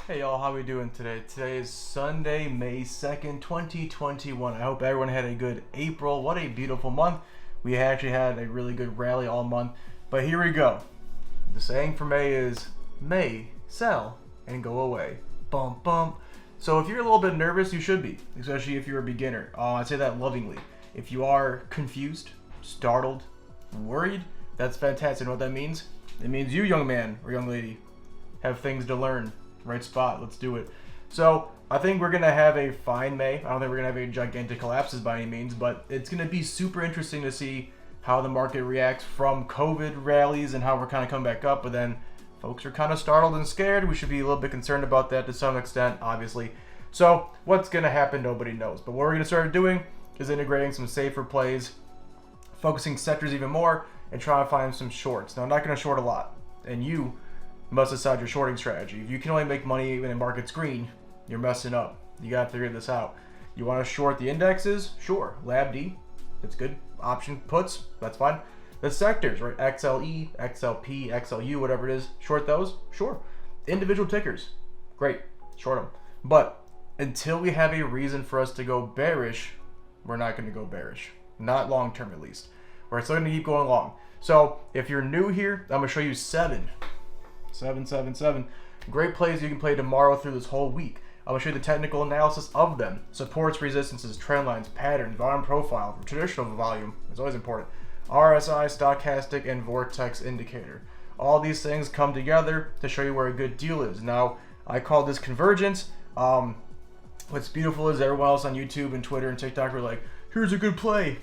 Hey y'all, how we doing today? Today is Sunday, May 2nd, 2021. I hope everyone had a good April. What a beautiful month. We actually had a really good rally all month. But here we go. The saying for May is, May, sell, and go away. Bump, bump. So if you're a little bit nervous, you should be, especially if you're a beginner. I say that lovingly. If you are confused, startled, worried, that's fantastic. You know what that means? It means you, young man or young lady, have things to learn. Right spot, let's do it. So I think we're gonna have a fine May. I don't think we're gonna have any gigantic collapses by any means, but it's gonna be super interesting to see how the market reacts from COVID rallies and how we're kind of coming back up. But then folks are kind of startled and scared. We should be a little bit concerned about that to some extent, obviously. So what's gonna happen, nobody knows. But what we're gonna start doing is integrating some safer plays, focusing sectors even more, and trying to find some shorts. Now I'm not gonna short a lot, and you must decide your shorting strategy. If you can only make money even in markets green, you're messing up. You gotta figure this out. You wanna short the indexes? Sure. LabD, that's good. Option puts, that's fine. The sectors, right? XLE, XLP, XLU, whatever it is, short those? Sure. Individual tickers, great, short them. But until we have a reason for us to go bearish, we're not gonna go bearish. Not long term at least. We're still gonna keep going long. So if you're new here, I'm gonna show you 7. Great plays you can play tomorrow through this whole week. I'm going to show you the technical analysis of them. Supports, resistances, trend lines, patterns, volume profile, traditional volume, it's always important. RSI, stochastic, and vortex indicator. All these things come together to show you where a good deal is. Now, I call this convergence. What's beautiful is everyone else on YouTube and Twitter and TikTok are like, here's a good play.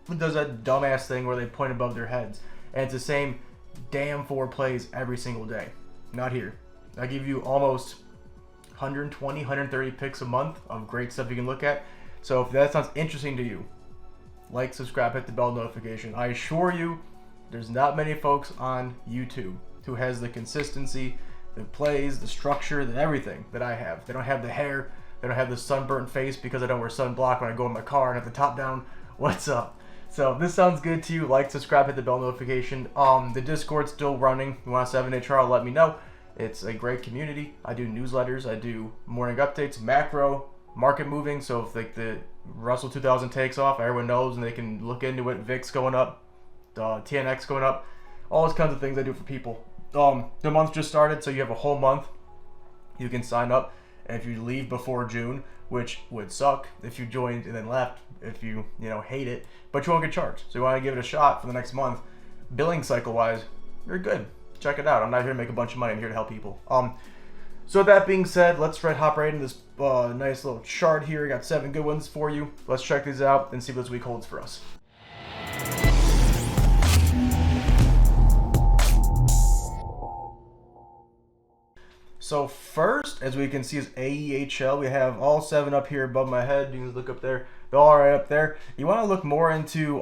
It does that dumbass thing where they point above their heads. And it's the same damn 4 plays every single day. Not here. I give you almost 120, 130 picks a month of great stuff you can look at. So if that sounds interesting to you, like, subscribe, hit the bell notification. I assure you, there's not many folks on YouTube who has the consistency, the plays, the structure, the everything that I have. They don't have the hair. They don't have the sunburnt face because I don't wear sunblock when I go in my car and have the top down. What's up? So if this sounds good to you, like, subscribe, hit the bell notification. The Discord's still running. If you want a 7-day trial, let me know. It's a great community. I do newsletters. I do morning updates, macro, market moving. So if like the Russell 2000 takes off, everyone knows and they can look into it. VIX going up, TNX going up, all those kinds of things I do for people. The month just started, so you have a whole month. You can sign up. And if you leave before June, which would suck if you joined and then left, if you hate it, but you won't get charged. So you want to give it a shot for the next month. Billing cycle wise, you're good. Check it out. I'm not here to make a bunch of money. I'm here to help people. So that being said, let's hop right into this nice little chart here. I got 7 good ones for you. Let's check these out and see what this week holds for us. So first, as we can see, is AEHL. We have all 7 up here above my head. You can look up there. They're all right up there. You want to look more into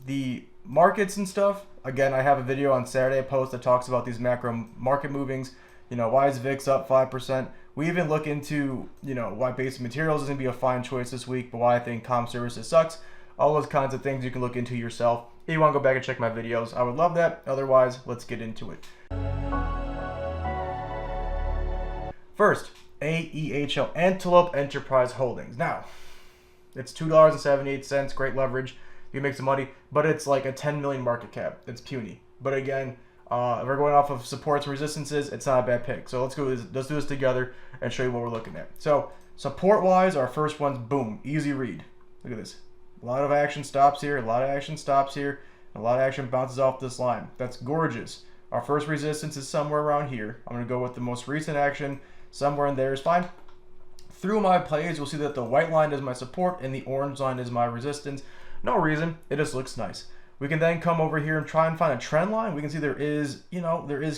the markets and stuff. Again, I have a video on Saturday, a post that talks about these macro market movings. Why is VIX up 5%? We even look into, why basic materials is going to be a fine choice this week, but why I think comm services sucks. All those kinds of things you can look into yourself. If you want to go back and check my videos, I would love that. Otherwise, let's get into it. First, AEHL, Antelope Enterprise Holdings. Now, it's $2.78, great leverage. You make some money, but it's like a 10 million market cap. It's puny. But again, if we're going off of supports and resistances, it's not a bad pick. So let's do this together and show you what we're looking at. So support-wise, our first one's boom, easy read. Look at this. A lot of action stops here, a lot of action stops here, a lot of action bounces off this line. That's gorgeous. Our first resistance is somewhere around here. I'm going to go with the most recent action. Somewhere in there is fine. Through my plays, you'll see that the white line is my support and the orange line is my resistance. No reason, it just looks nice. We can then come over here and try and find a trend line. We can see there is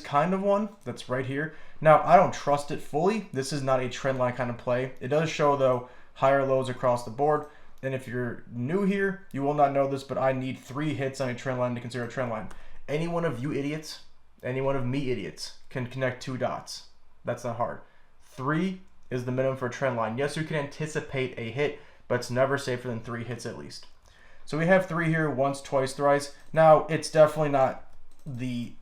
kind of one that's right here. Now, I don't trust it fully. This is not a trend line kind of play. It does show, though, higher lows across the board. And if you're new here, you will not know this, but I need 3 hits on a trend line to consider a trend line. Any one of you idiots, any one of me idiots can connect 2 dots. That's not hard. 3 is the minimum for a trend line. Yes, you can anticipate a hit, but it's never safer than 3 hits at least. So we have 3 here, once, twice, thrice. Now, it's definitely not the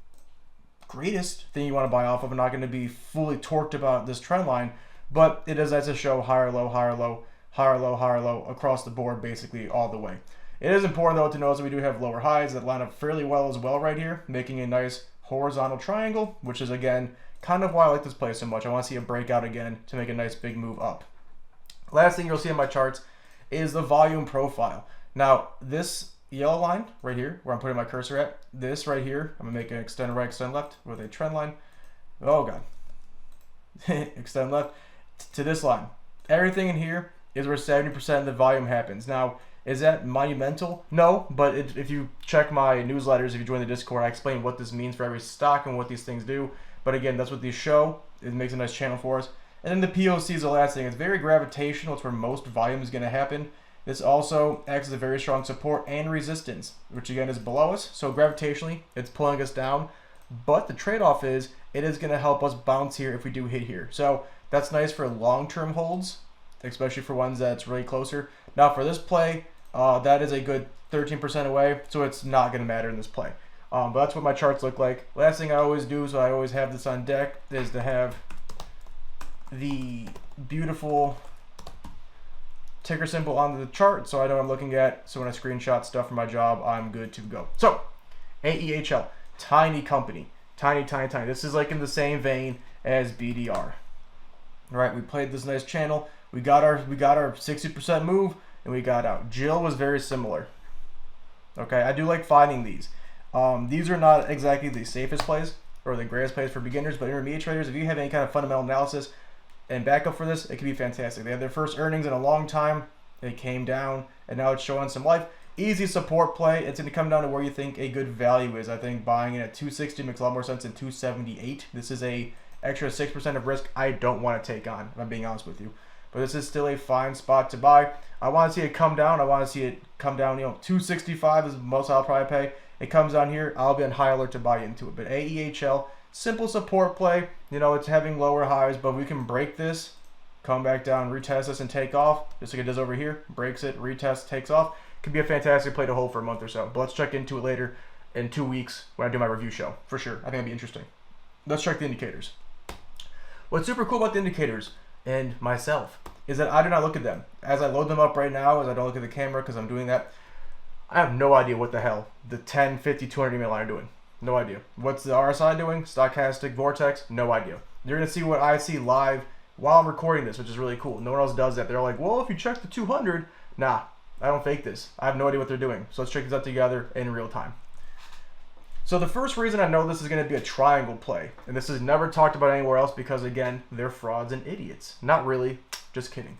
greatest thing you want to buy off of. I'm not going to be fully torqued about this trend line, but it is as a show higher low, higher low, higher low, higher low across the board, basically all the way. It is important though to notice that we do have lower highs that line up fairly well as well right here, making a nice horizontal triangle, which is again kind of why I like this play so much. I want to see a breakout again to make a nice big move up. Last thing you'll see on my charts is the volume profile. Now this yellow line right here, where I'm putting my cursor at, this right here, I'm gonna make an extend right, extend left with a trend line. Oh god. Extend left to this line. Everything in here is where 70% of the volume happens. Now, is that monumental? No, but if you check my newsletters, if you join the Discord, I explain what this means for every stock and what these things do. But again, that's what these show. It makes a nice channel for us. And then the POC is the last thing. It's very gravitational. It's where most volume is going to happen. This also acts as a very strong support and resistance, which again is below us. So gravitationally, it's pulling us down. But the trade-off is it is going to help us bounce here if we do hit here. So that's nice for long-term holds, especially for ones that's really closer. Now for this play, that is a good 13% away, so it's not going to matter in this play. But that's what my charts look like. Last thing I always do, so I always have this on deck, is to have the beautiful ticker symbol on the chart so I know what I'm looking at. So when I screenshot stuff for my job, I'm good to go. So AEHL, tiny company, tiny. This is like in the same vein as BDR. All right, we played this nice channel. We got our 60% move and we got out. Jill was very similar. Okay, I do like finding these. These are not exactly the safest plays or the greatest plays for beginners, but intermediate traders, if you have any kind of fundamental analysis and backup for this, it can be fantastic. They had their first earnings in a long time. It came down, and now it's showing some life. Easy support play. It's going to come down to where you think a good value is. I think buying it at 260 makes a lot more sense than 278. This is a extra 6% of risk I don't want to take on, if I'm being honest with you. But this is still a fine spot to buy. I want to see it come down. I want to see it come down, 265 is the most I'll probably pay. It comes down here, I'll be on high alert to buy into it. But AEHL, simple support play. It's having lower highs, but we can break this, come back down, retest this, and take off, just like it does over here. Breaks it, retests, takes off. Could be a fantastic play to hold for a month or so. But let's check into it later in 2 weeks when I do my review show, for sure. I think it'll be interesting. Let's check the indicators. What's super cool about the indicators and myself is that I do not look at them. As I load them up right now, as I don't look at the camera because I'm doing that, I have no idea what the hell the 10, 50, 200 EMA line are doing. No idea. What's the RSI doing? Stochastic Vortex? No idea. You're going to see what I see live while I'm recording this, which is really cool. No one else does that. They're like, well, if you check the 200, nah, I don't fake this. I have no idea what they're doing. So let's check this out together in real time. So the first reason I know this is going to be a triangle play, and this is never talked about anywhere else because, again, they're frauds and idiots. Not really. Just kidding.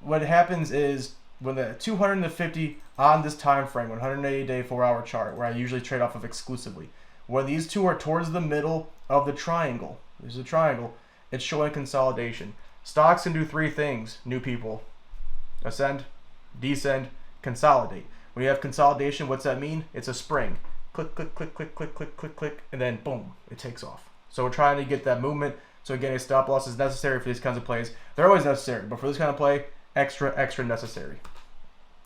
What happens is when the 250 on this time frame, 180-day 4-hour chart, where I usually trade off of exclusively, when these two are towards the middle of the triangle, there's a triangle, it's showing consolidation. Stocks can do three things, new people: ascend, descend, consolidate. When you have consolidation, what's that mean? It's a spring. Click, click, click, click, click, click, click, click, and then boom, it takes off. So we're trying to get that movement. So again, a stop loss is necessary for these kinds of plays. They're always necessary, but for this kind of play, extra necessary.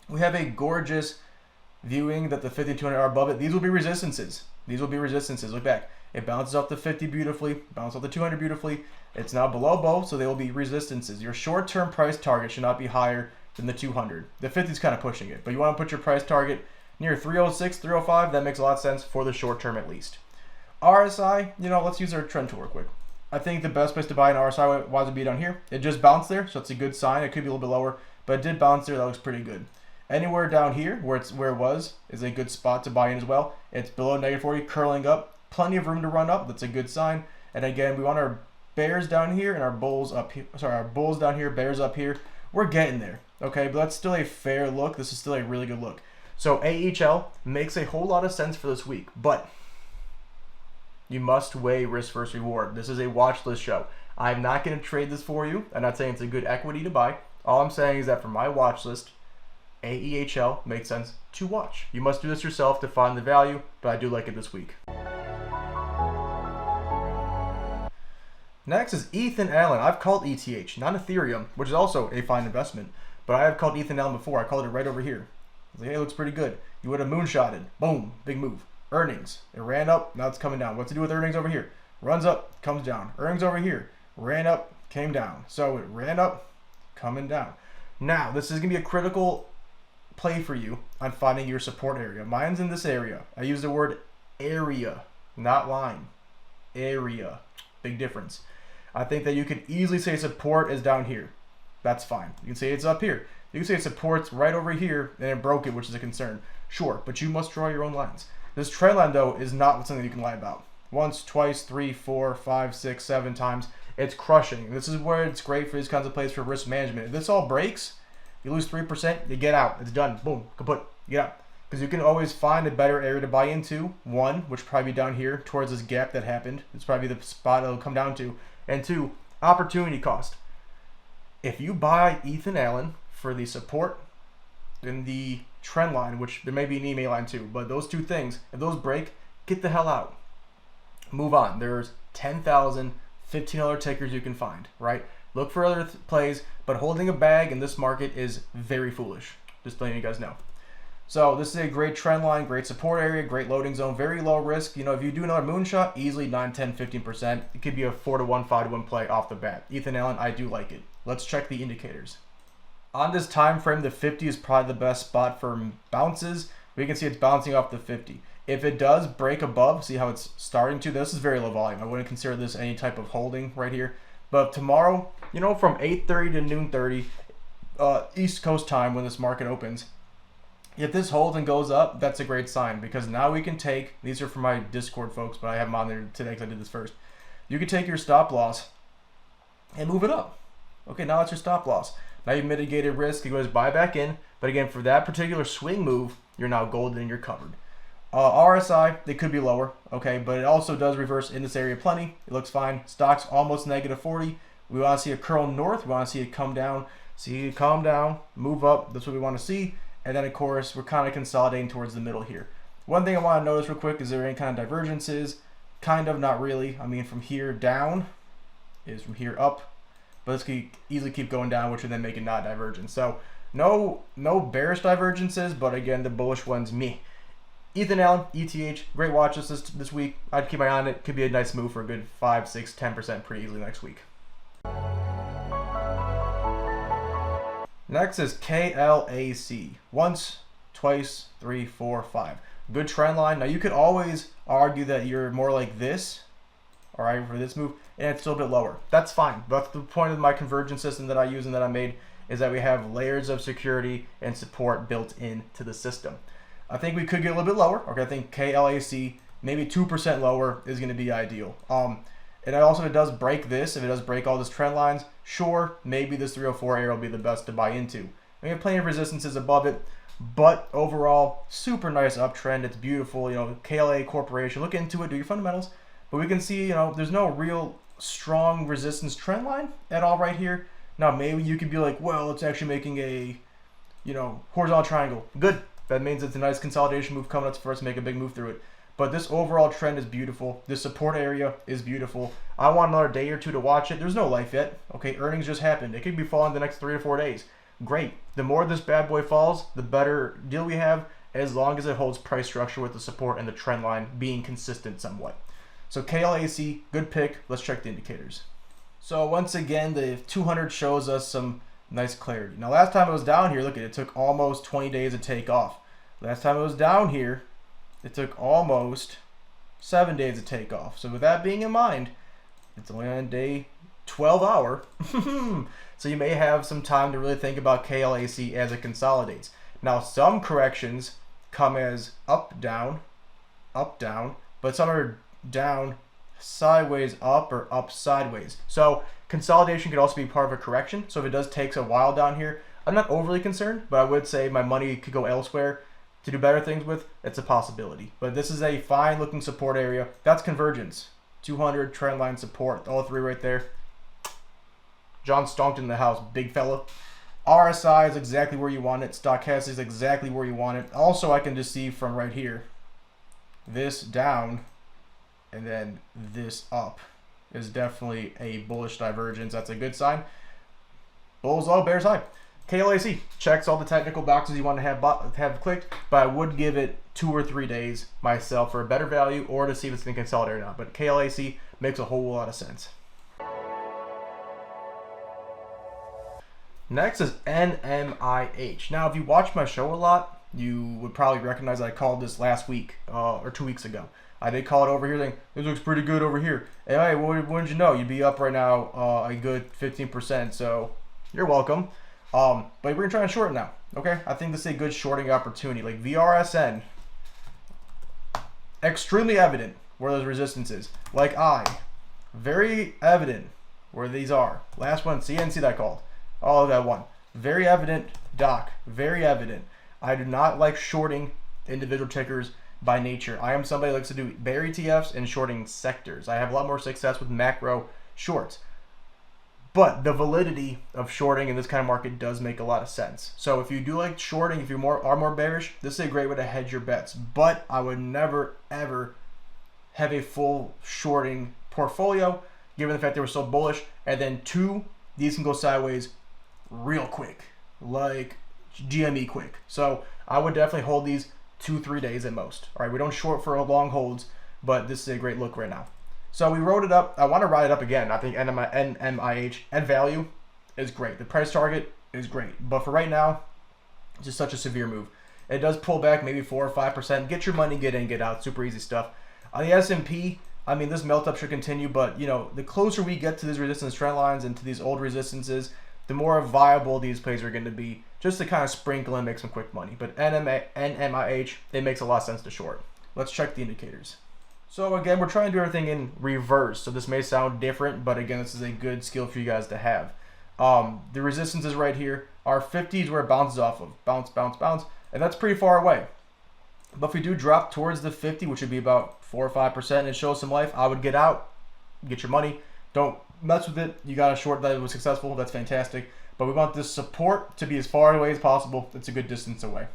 We have a gorgeous viewing that the 50 and 200 are above it. These will be resistances. Look back. It bounces off the 50 beautifully, bounces off the 200 beautifully. It's now below both, so they will be resistances. Your short-term price target should not be higher than the 200. The 50 is kind of pushing it, but you want to put your price target near 306, 305. That makes a lot of sense for the short term at least. RSI, let's use our trend tool real quick. I think the best place to buy an RSI would be down here. It just bounced there, so it's a good sign. It could be a little bit lower, but it did bounce there. That looks pretty good. Anywhere down here where it was is a good spot to buy in as well. It's below -40, curling up. Plenty of room to run up. That's a good sign. And again, we want our bears down here and our bulls up here. Sorry, our bulls down here, bears up here. We're getting there, okay? But that's still a fair look. This is still a really good look. So AEHL makes a whole lot of sense for this week, but you must weigh risk versus reward. This is a watch list show. I'm not going to trade this for you. I'm not saying it's a good equity to buy. All I'm saying is that for my watch list, AEHL makes sense to watch. You must do this yourself to find the value, but I do like it this week. Next is Ethan Allen. I've called ETH, not Ethereum, which is also a fine investment, but I have called Ethan Allen before. I called it right over here. I was like, hey, it looks pretty good. You would have moonshotted. Boom, big move. Earnings, it ran up, now it's coming down. What to do with earnings over here? Runs up, comes down. Earnings over here, ran up, came down. So it ran up, coming down. Now, this is going to be a critical play for you on finding your support area. Mine's in this area. I use the word area, not line. Area. Big difference. I think that you could easily say support is down here. That's fine. You can say it's up here. You can say support's right over here and it broke it, which is a concern. Sure, but you must draw your own lines. This trend line, though, is not something you can lie about. Once, twice, 3, 4, 5, 6, 7 times. It's crushing. This is where it's great for these kinds of plays for risk management. If this all breaks, you lose 3%, you get out. It's done. Boom. Kaput. You get out. Because you can always find a better area to buy into. One, which will probably be down here towards this gap that happened. It's probably the spot it'll come down to. And two, opportunity cost. If you buy Ethan Allen for the support in the trend line, which there may be an email line too, but those two things, if those break, get the hell out. Move on. There's 10,000 $15 tickers you can find, right? Look for other plays, but holding a bag in this market is very foolish. Just letting you guys know. So this is a great trend line, great support area, great loading zone, very low risk. You know, if you do another moonshot, easily 9, 10, 15%. It could be a 4-to-1, 5-to-1 play off the bat. Ethan Allen, I do like it. Let's check the indicators. On this time frame, the 50 is probably the best spot for bounces. We can see it's bouncing off the 50. If it does break above, see how it's starting to? This is very low volume. I wouldn't consider this any type of holding right here. But tomorrow, you know, from 8:30 to noon 30, East Coast time when this market opens, if this holds and goes up, that's a great sign because now we can take, these are for my Discord folks, but I have them on there today because I did this first. You can take your stop loss and move it up. Okay, now it's your stop loss. Now you've mitigated risk. You go buy back in. But again, for that particular swing move, you're now golden and you're covered. RSI, they could be lower, okay, but it also does reverse in this area plenty. It looks fine. Stocks almost negative 40. We want to see a curl north. We want to see it come down. See it come down, move up. That's what we want to see. And then, of course, we're kind of consolidating towards the middle here. One thing I want to notice real quick, is there any kind of divergences? Kind of, not really. I mean, from here down is from here up. But this could easily keep going down, which would then make it not divergent. So no bearish divergences, but again, the bullish ones, me. Ethan Allen, ETH, great watch list this week. I'd keep my eye on it. Could be a nice move for a good 5, 6, 10% pretty easily next week. Next is KLAC. Once, twice, 3, 4, 5. Good trend line. Now you could always argue that you're more like this, all right, for this move, and it's still a bit lower. That's fine. That's the point of my convergence system that I use and that I made, is that we have layers of security and support built into the system. I think we could get a little bit lower. Okay, I think KLAC maybe 2% lower is going to be ideal. And also, if it does break this, if it does break all these trend lines, sure, maybe this 304 area will be the best to buy into. We have plenty of resistances above it, but overall, super nice uptrend. It's beautiful. You know, KLA Corporation, look into it, do your fundamentals. But we can see, you know, there's no real strong resistance trend line at all right here. Now, maybe you could be like, well, it's actually making a, you know, horizontal triangle. Good. That means it's a nice consolidation move coming up for us to make a big move through it. But this overall trend is beautiful. This support area is beautiful. I want another day or two to watch it. There's no life yet. Okay, earnings just happened. It could be falling the next 3 to 4 days. Great. The more this bad boy falls, the better deal we have, as long as it holds price structure with the support and the trend line being consistent somewhat. So KLAC, good pick. Let's check the indicators. So once again, the 200 shows us some nice clarity. Now last time it was down here, look at it, took almost 20 days to take off. Last time it was down here, it took almost 7 days to take off. So with that being in mind, it's only on day 12 hour. So you may have some time to really think about KLAC as it consolidates. Now some corrections come as up, down, but some are down, sideways, up, or up, sideways. So consolidation could also be part of a correction. So if it does take a while down here, I'm not overly concerned, but I would say my money could go elsewhere to do better things with. It's a possibility. But this is a fine looking support area. That's convergence. 200 trend line support. All three right there. John Stonkton in the house. Big fella. RSI is exactly where you want it. Stochastic is exactly where you want it. Also, I can just see from right here, this down and then this up is definitely a bullish divergence. That's a good sign. Bulls low, bears high. KLAC checks all the technical boxes you want to have clicked, but I would give it 2 or 3 days myself for a better value or to see if it's going to consolidate or not. But KLAC makes a whole lot of sense. Next is NMIH. Now, if you watch my show a lot, you would probably recognize that I called this last week or 2 weeks ago. I did call it over here, saying this looks pretty good over here. And hey, wouldn't you know, you'd be up right now a good 15%. So you're welcome. But we're gonna try and short now. Okay, I think this is a good shorting opportunity. Like VRSN, extremely evident where those resistances. Like very evident where these are. Last one, CNC that called. Oh, that one. Very evident, Doc. Very evident. I do not like shorting individual tickers by nature. I am somebody who likes to do bear ETFs and shorting sectors. I have a lot more success with macro shorts. But the validity of shorting in this kind of market does make a lot of sense. So if you do like shorting, if you are more bearish, this is a great way to hedge your bets. But I would never, ever have a full shorting portfolio, given the fact they were so bullish. And then 2, these can go sideways real quick, like GME quick. So I would definitely hold these 2-3 days at most. All right, we don't short for long holds, but this is a great look right now. So we wrote it up. I want to ride it up again. I think NMIH at value is great. The price target is great. But for right now, it's just such a severe move. It does pull back maybe 4 or 5%. Get your money, get in, get out. Super easy stuff. On the S&P, I mean, this melt up should continue. But, you know, the closer we get to these resistance trend lines and to these old resistances, the more viable these plays are going to be, just to kind of sprinkle and make some quick money. But NMIH, it makes a lot of sense to short. Let's check the indicators. So again, we're trying to do everything in reverse. So this may sound different, but again, this is a good skill for you guys to have. The resistance is right here. Our 50 is where it bounces off of. Bounce, bounce, bounce. And that's pretty far away. But if we do drop towards the 50, which would be about 4 or 5%, and it shows some life, I would get out, get your money. Don't mess with it. You got a short that was successful. That's fantastic. But we want this support to be as far away as possible. It's a good distance away.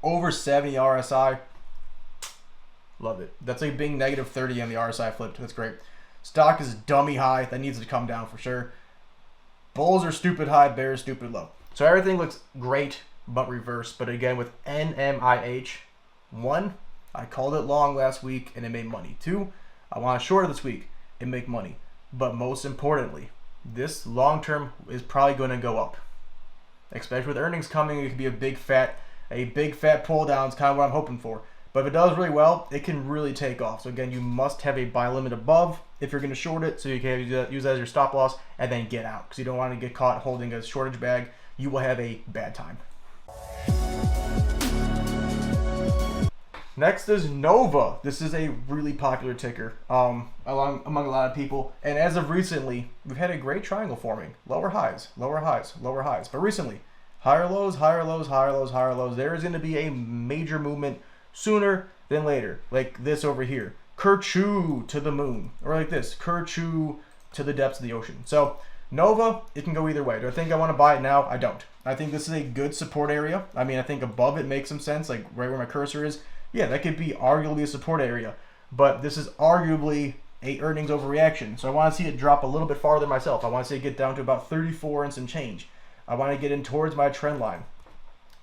Over 70 RSI. Love it. That's a big negative 30 on the RSI flipped. That's great. Stock is dummy high. That needs to come down for sure. Bulls are stupid high. Bears stupid low. So everything looks great, but reverse. But again, with NMIH, 1, I called it long last week and it made money. 2, I want to short it this week and make money. But most importantly, this long term is probably going to go up. Especially with earnings coming, it could be a big fat pull down. It's kind of what I'm hoping for. But if it does really well, it can really take off. So again, you must have a buy limit above if you're going to short it, so you can use that as your stop loss and then get out, because you don't want to get caught holding a shortage bag. You will have a bad time. Next is Nova. This is a really popular ticker among a lot of people. And as of recently, we've had a great triangle forming. Lower highs, lower highs, lower highs. But recently, higher lows, higher lows, higher lows, higher lows. There is going to be a major movement sooner than later, like this over here. Kerchoo to the moon. Or like this, Kerchoo to the depths of the ocean. So Nova, it can go either way. Do I think I want to buy it now? I don't. I think this is a good support area. I mean, I think above it makes some sense, like right where my cursor is. Yeah, that could be arguably a support area. But this is arguably a earnings overreaction. So I want to see it drop a little bit farther myself. I want to see it get down to about 34 and some change. I want to get in towards my trend line.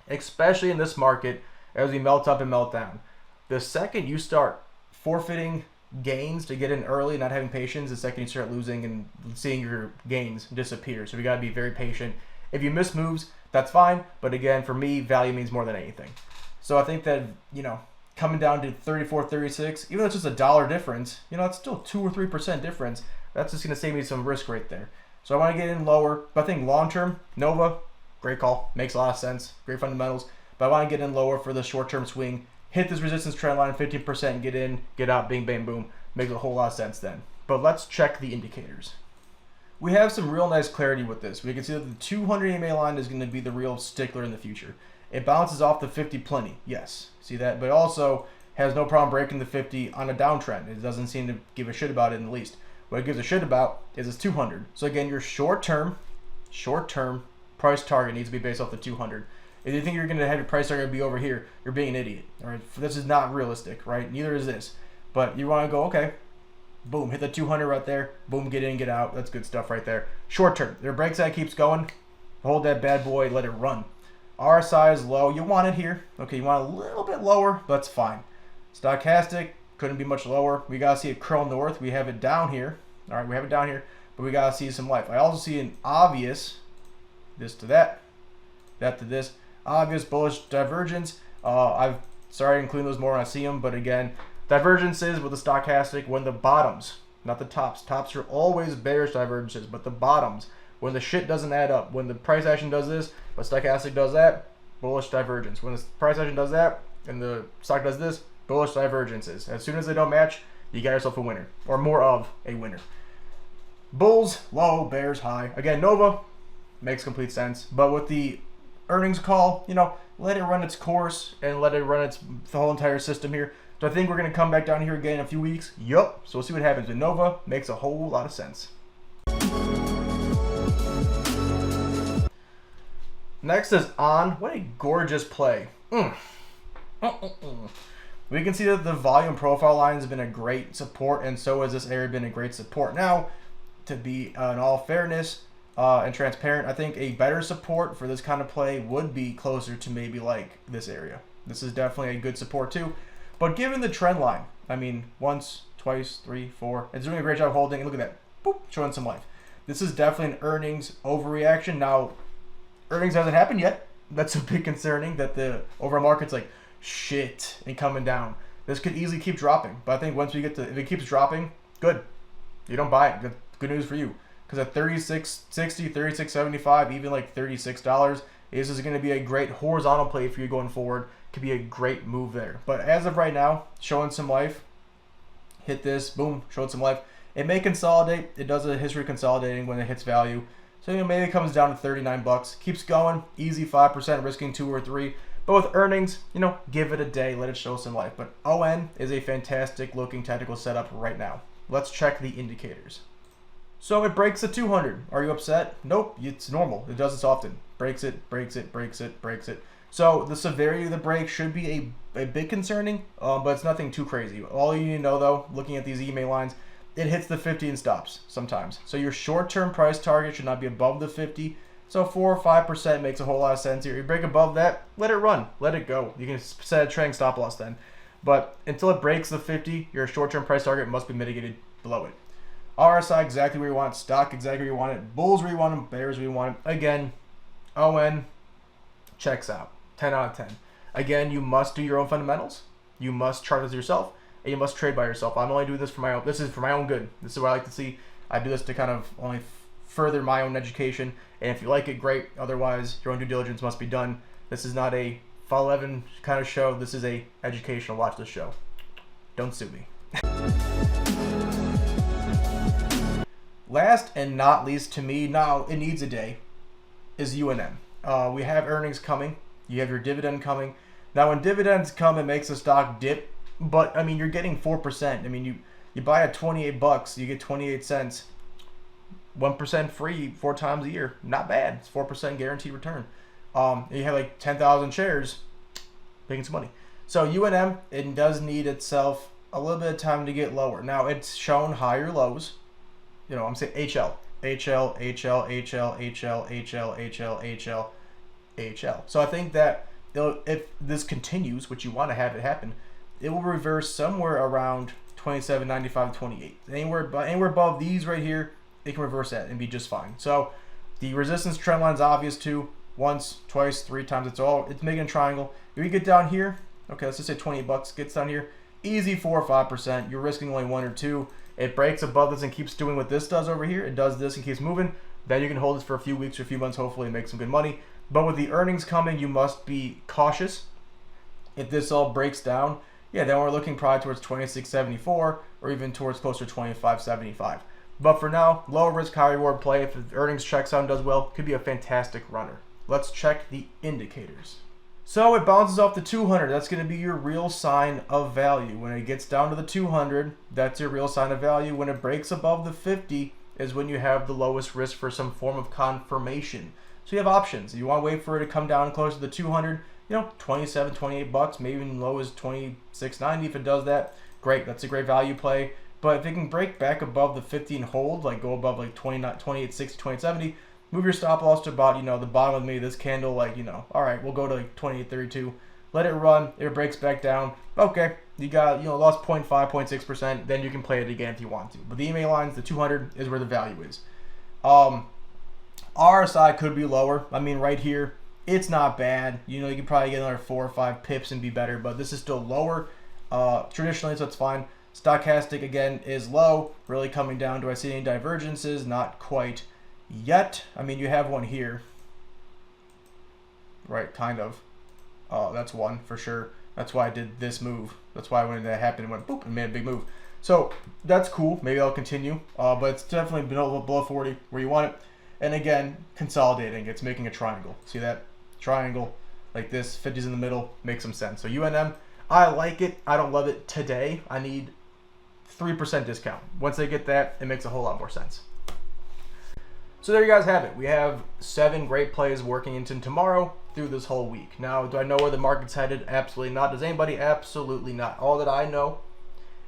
Especially in this market, as we melt up and melt down. The second you start forfeiting gains to get in early, not having patience, the second you start losing and seeing your gains disappear. So we got to be very patient. If you miss moves, that's fine. But again, for me, value means more than anything. So I think that, you know, coming down to 34, 36, even though it's just a dollar difference, you know, it's still 2 or 3% difference. That's just going to save me some risk right there. So I want to get in lower. But I think long term, Nova, great call. Makes a lot of sense. Great fundamentals. But I want to get in lower for the short-term swing. Hit this resistance trend line, 15%, get in, get out, bing, bang, boom. Makes a whole lot of sense then. But let's check the indicators. We have some real nice clarity with this. We can see that the 200 EMA line is going to be the real stickler in the future. It bounces off the 50 plenty, yes. See that? But also has no problem breaking the 50 on a downtrend. It doesn't seem to give a shit about it in the least. What it gives a shit about is this 200. So again, your short-term price target needs to be based off the 200. If you think you're going to have your price target be over here, you're being an idiot. All right? This is not realistic, right? Neither is this. But you want to go, okay, boom, hit the 200 right there. Boom, get in, get out. That's good stuff right there. Short term. Their breaks that keeps going. Hold that bad boy, let it run. RSI is low. You want it here. Okay, you want it a little bit lower, but that's fine. Stochastic couldn't be much lower. We got to see it curl north. We have it down here. All right, we have it down here, but we got to see some life. I also see an obvious, this to that, that to this, obvious bullish divergence. I've started including those more when I see them, but again, divergences with the stochastic when the bottoms, not the tops. Tops are always bearish divergences, but the bottoms, when the shit doesn't add up, when the price action does this, but stochastic does that, bullish divergence. When the price action does that, and the stock does this, bullish divergences. As soon as they don't match, you got yourself a winner, or more of a winner. Bulls, low, bears, high. Again, Nova makes complete sense, but with the earnings call, you know, let it run its course and let it run the whole entire system here. So I think we're going to come back down here again in a few weeks. Yup. So we'll see what happens. With Nova makes a whole lot of sense. Next is On. What a gorgeous play. We can see that the volume profile line has been a great support, and so has this area been a great support. Now, to be in all fairness and transparent, I think a better support for this kind of play would be closer to maybe like this area. This is definitely a good support too. But given the trend line, I mean, once, twice, 3, 4, it's doing a great job holding. Look at that. Boop, showing some life. This is definitely an earnings overreaction. Now, earnings hasn't happened yet. That's a bit concerning that the overall market's like, shit, and coming down. This could easily keep dropping. But I think once we get to, if it keeps dropping, good. You don't buy it. Good news for you. Because at $36.60, $36.75, even like $36, this is going to be a great horizontal play for you going forward. Could be a great move there. But as of right now, showing some life. Hit this, boom, showed some life. It may consolidate. It does a history consolidating when it hits value. So you know, maybe it comes down to 39 bucks. Keeps going, easy 5%, risking 2 or 3. But with earnings, you know, give it a day, let it show some life. But ON is a fantastic looking technical setup right now. Let's check the indicators. So it breaks the 200. Are you upset? Nope, it's normal. It does this often. Breaks it, breaks it, breaks it, breaks it. So the severity of the break should be a bit concerning, but it's nothing too crazy. All you need to know though, looking at these EMA lines, it hits the 50 and stops sometimes. So your short-term price target should not be above the 50. So 4 or 5% makes a whole lot of sense here. You break above that, let it run, let it go. You can set a trailing stop loss then. But until it breaks the 50, your short-term price target must be mitigated below it. RSI exactly where you want it, stock exactly where you want it, bulls where you want them, bears where you want them. Again, ON checks out. 10 out of 10. Again, you must do your own fundamentals. You must chart this yourself, and you must trade by yourself. I'm only doing this for my own. This is for my own good. This is what I like to see. I do this to kind of only further my own education. And if you like it, great. Otherwise, your own due diligence must be done. This is not a Follow Evan kind of show. This is a educational watch this show. Don't sue me. Last and not least to me, now it needs a day, is UNM. We have earnings coming. You have your dividend coming. Now, when dividends come, it makes the stock dip. But, I mean, you're getting 4%. I mean, you buy at 28 bucks, you get 28 cents. 1% free 4 times a year. Not bad. It's 4% guaranteed return. You have like 10,000 shares, making some money. So UNM, it does need itself a little bit of time to get lower. Now, it's shown higher lows. You know, I'm saying HL. HL, HL, HL, HL, HL, HL, HL, HL. So I think that if this continues, which you want to have it happen, it will reverse somewhere around 27.95 to 28. Anywhere above these right here, it can reverse that and be just fine. So the resistance trend line is obvious too. Once, twice, 3 times, it's making a triangle. If you get down here, okay, let's just say 28 bucks gets down here, easy 4 or 5%. You're risking only 1 or 2. It breaks above this and keeps doing what this does over here. It does this and keeps moving. Then you can hold this for a few weeks or a few months, hopefully, and make some good money. But with the earnings coming, you must be cautious. If this all breaks down, yeah, then we're looking probably towards 26.74 or even towards closer to 25.75. But for now, low risk, high reward play. If the earnings checks out and does well, could be a fantastic runner. Let's check the indicators. So it bounces off the 200. That's going to be your real sign of value. When it gets down to the 200, that's your real sign of value. When it breaks above the 50 is when you have the lowest risk for some form of confirmation. So you have options. You want to wait for it to come down closer to the 200, you know, 27, 28 bucks, maybe even low as 26.90. If it does that, great. That's a great value play. But if it can break back above the 50 and hold, like go above like 28.60, 28.70, Move your stop loss to about, the bottom of maybe this candle, like, all right, we'll go to like 28.32. Let it run. It breaks back down. Okay, you got, lost 0.5, 0.6%. Then you can play it again if you want to. But the EMA lines, the 200 is where the value is. RSI could be lower. I mean, right here, it's not bad. You could probably get another 4 or 5 pips and be better, but this is still lower. Traditionally, so it's fine. Stochastic, again, is low. Really coming down. Do I see any divergences? Not quite yet. I mean, you have one here. Right, kind of. That's one for sure. That's why I did this move. That's why when that happened, it went boop and made a big move. So that's cool. Maybe I'll continue. But it's definitely below 40 where you want it. And again, consolidating. It's making a triangle. See that? Triangle like this. 50's in the middle. Makes some sense. So UNM, I like it. I don't love it today. I need 3% discount. Once I get that, it makes a whole lot more sense. So there you guys have it. We have 7 great plays working into tomorrow through this whole week. Now, do I know where the market's headed? Absolutely not. Does anybody? Absolutely not. All that I know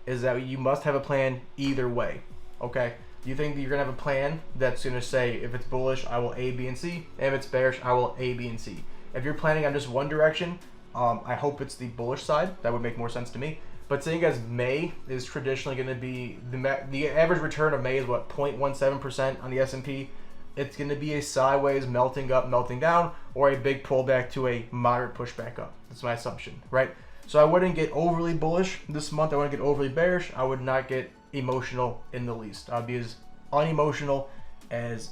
is that you must have a plan either way. Okay? You think that you're going to have a plan that's going to say, if it's bullish, I will A, B, and C. And if it's bearish, I will A, B, and C. If you're planning on just one direction, I hope it's the bullish side. That would make more sense to me. But saying as May is traditionally going to be, the average return of May is what, 0.17% on the S&P. It's going to be a sideways melting up, melting down, or a big pullback to a moderate pushback up. That's my assumption, right? So I wouldn't get overly bullish this month. I wouldn't get overly bearish. I would not get emotional in the least. I'd be as unemotional, as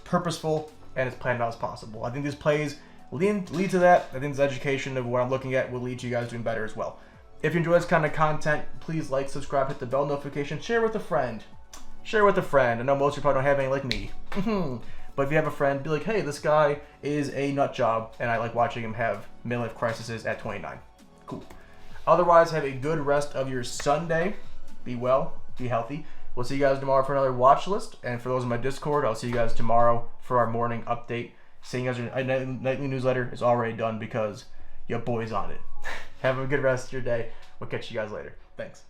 purposeful, and as planned out as possible. I think these plays lead to that. I think this education of what I'm looking at will lead to you guys doing better as well. If you enjoy this kind of content, please like, subscribe, hit the bell notification, share with a friend. Share with a friend. I know most of you probably don't have any like me. But if you have a friend, be like, hey, this guy is a nut job, and I like watching him have midlife crises at 29. Cool. Otherwise, have a good rest of your Sunday. Be well, be healthy. We'll see you guys tomorrow for another watch list. And for those in my Discord, I'll see you guys tomorrow for our morning update. Seeing as your nightly newsletter is already done because your boy's on it. Have a good rest of your day. We'll catch you guys later. Thanks.